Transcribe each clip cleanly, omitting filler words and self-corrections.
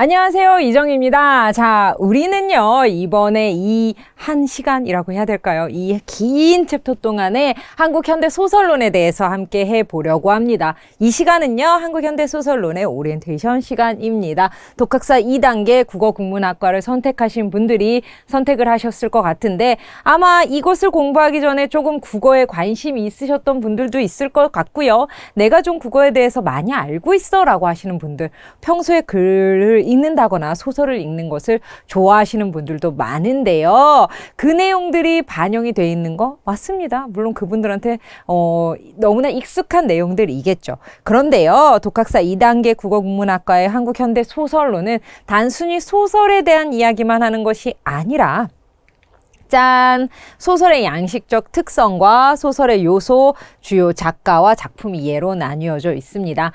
안녕하세요, 이정입니다. 자, 우리는요, 이번에 이 한 시간이라고 해야 될까요? 이 긴 챕터 동안에 한국 현대 소설론에 대해서 함께 해보려고 합니다. 이 시간은요, 한국 현대 소설론의 오리엔테이션 시간입니다. 독학사 2단계 국어국문학과를 선택하신 분들이 선택을 하셨을 것 같은데, 아마 이것을 공부하기 전에 조금 국어에 관심이 있으셨던 분들도 있을 것 같고요. 내가 좀 국어에 대해서 많이 알고 있어 라고 하시는 분들, 평소에 글을 읽는다거나 소설을 읽는 것을 좋아하시는 분들도 많은데요. 그 내용들이 반영이 돼 있는 거 맞습니다. 물론 그분들한테 너무나 익숙한 내용들이겠죠. 그런데요, 독학사 2단계 국어국문학과의 한국현대 소설론은 단순히 소설에 대한 이야기만 하는 것이 아니라 짠! 소설의 양식적 특성과 소설의 요소, 주요 작가와 작품 이해로 나뉘어져 있습니다.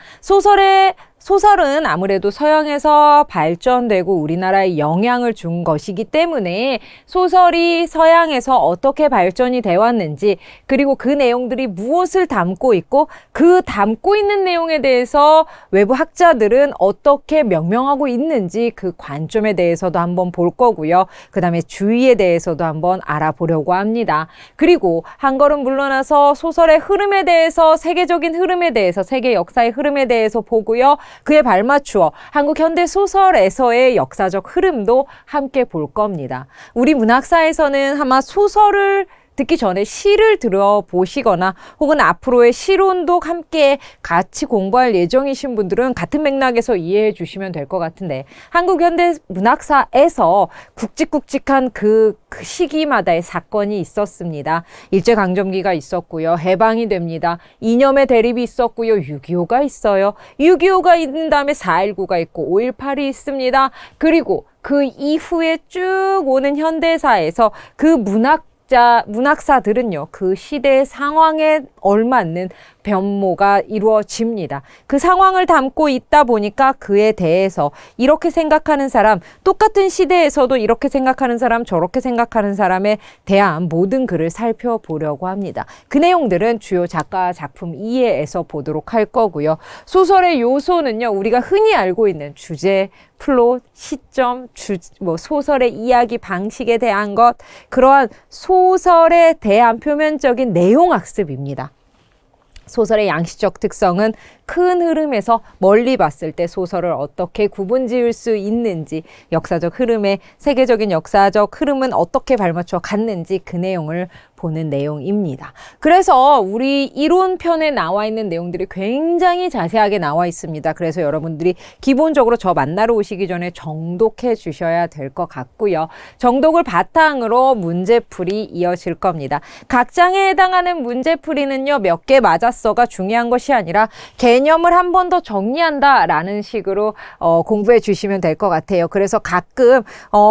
소설은 아무래도 서양에서 발전되고 우리나라에 영향을 준 것이기 때문에 소설이 서양에서 어떻게 발전이 되어 왔는지, 그리고 그 내용들이 무엇을 담고 있고 그 담고 있는 내용에 대해서 외부 학자들은 어떻게 명명하고 있는지 그 관점에 대해서도 한번 볼 거고요. 그 다음에 주의에 대해서도 한번 알아보려고 합니다. 그리고 한 걸음 물러나서 소설의 흐름에 대해서, 세계적인 흐름에 대해서, 세계 역사의 흐름에 대해서 보고요. 그에 발맞추어 한국 현대 소설에서의 역사적 흐름도 함께 볼 겁니다. 우리 문학사에서는 아마 소설을 듣기 전에 시를 들어보시거나 혹은 앞으로의 시론도 함께 같이 공부할 예정이신 분들은 같은 맥락에서 이해해 주시면 될 것 같은데, 한국현대문학사에서 굵직굵직한 그 시기마다의 사건이 있었습니다. 일제강점기가 있었고요. 해방이 됩니다. 이념의 대립이 있었고요. 6.25가 있어요. 6.25가 있는 다음에 4.19가 있고 5.18이 있습니다. 그리고 그 이후에 쭉 오는 현대사에서 그 문학사들은요, 그 시대의 상황에 얼맞는 변모가 이루어집니다. 그 상황을 담고 있다 보니까 그에 대해서 이렇게 생각하는 사람, 똑같은 시대에서도 이렇게 생각하는 사람, 저렇게 생각하는 사람에 대한 모든 글을 살펴보려고 합니다. 그 내용들은 주요 작가 작품 이해에서 보도록 할 거고요. 소설의 요소는요, 우리가 흔히 알고 있는 주제, 플롯, 시점, 소설의 이야기 방식에 대한 것, 그러한 소설에 대한 표면적인 내용 학습입니다. 소설의 양식적 특성은 큰 흐름에서 멀리 봤을 때 소설을 어떻게 구분 지을 수 있는지, 역사적 흐름에 세계적인 역사적 흐름은 어떻게 발맞춰 갔는지 그 내용을 보는 내용입니다. 그래서 우리 이론편에 나와 있는 내용들이 굉장히 자세하게 나와 있습니다. 그래서 여러분들이 기본적으로 저 만나러 오시기 전에 정독해 주셔야 될 것 같고요. 정독을 바탕으로 문제풀이 이어질 겁니다. 각 장에 해당하는 문제풀이는요, 몇 개 맞았어가 중요한 것이 아니라 개념을 한 번 더 정리한다 라는 식으로 공부해 주시면 될 것 같아요. 그래서 가끔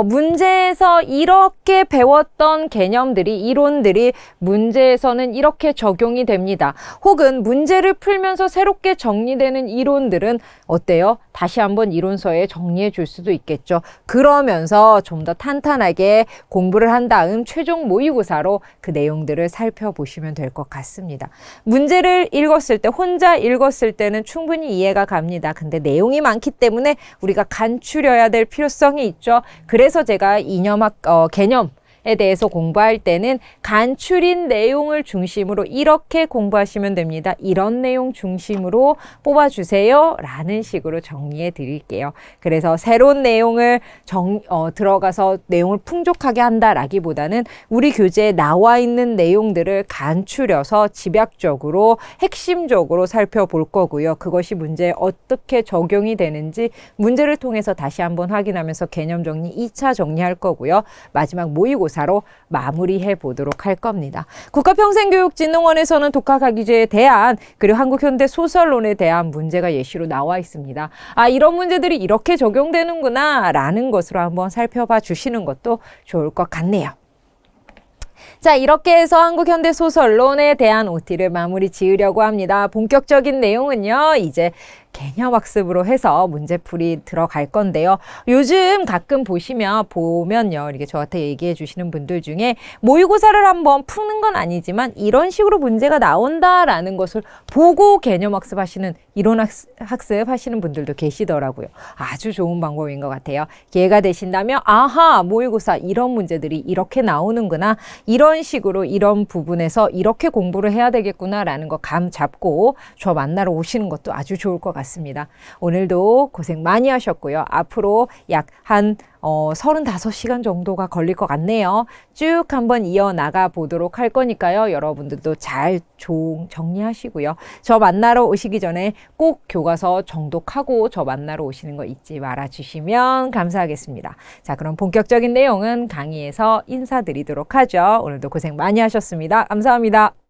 문제에서 이렇게 배웠던 개념들이, 이론들이 문제에서는 이렇게 적용이 됩니다. 혹은 문제를 풀면서 새롭게 정리되는 이론들은 어때요? 다시 한번 이론서에 정리해 줄 수도 있겠죠. 그러면서 좀 더 탄탄하게 공부를 한 다음 최종 모의고사로 그 내용들을 살펴보시면 될 것 같습니다. 문제를 읽었을 때, 혼자 읽었을 때는 충분히 이해가 갑니다. 근데 내용이 많기 때문에 우리가 간추려야 될 필요성이 있죠. 그래서 제가 개념에 대해서 공부할 때는 간추린 내용을 중심으로 이렇게 공부하시면 됩니다. 이런 내용 중심으로 뽑아주세요 라는 식으로 정리해 드릴게요. 그래서 새로운 내용을 들어가서 내용을 풍족하게 한다라기보다는 우리 교재에 나와 있는 내용들을 간추려서 집약적으로 핵심적으로 살펴볼 거고요. 그것이 문제에 어떻게 적용이 되는지 문제를 통해서 다시 한번 확인하면서 개념 정리 2차 정리할 거고요. 마지막 모의고사로 마무리해 보도록 할 겁니다. 국가평생교육진흥원에서는 독학학위제에 대한, 그리고 한국현대 소설론에 대한 문제가 예시로 나와 있습니다. 아, 이런 문제들이 이렇게 적용되는구나 라는 것으로 한번 살펴봐 주시는 것도 좋을 것 같네요. 자, 이렇게 해서 한국현대 소설론에 대한 OT를 마무리 지으려고 합니다. 본격적인 내용은요, 이제 개념학습으로 해서 문제풀이 들어갈 건데요. 요즘 가끔 보면요. 이렇게 저한테 얘기해 주시는 분들 중에 모의고사를 한번 푸는 건 아니지만 이런 식으로 문제가 나온다라는 것을 보고 개념학습 하시는, 이론학습 하시는 분들도 계시더라고요. 아주 좋은 방법인 것 같아요. 기회가 되신다면 아하, 모의고사 이런 문제들이 이렇게 나오는구나. 이런 식으로 이런 부분에서 이렇게 공부를 해야 되겠구나라는 거 감 잡고 저 만나러 오시는 것도 아주 좋을 것 같습니다. 오늘도 고생 많이 하셨고요. 앞으로 약 한 35시간 정도가 걸릴 것 같네요. 쭉 한번 이어나가 보도록 할 거니까요. 여러분들도 잘 정리하시고요. 저 만나러 오시기 전에 꼭 교과서 정독하고 저 만나러 오시는 거 잊지 말아 주시면 감사하겠습니다. 자, 그럼 본격적인 내용은 강의에서 인사드리도록 하죠. 오늘도 고생 많이 하셨습니다. 감사합니다.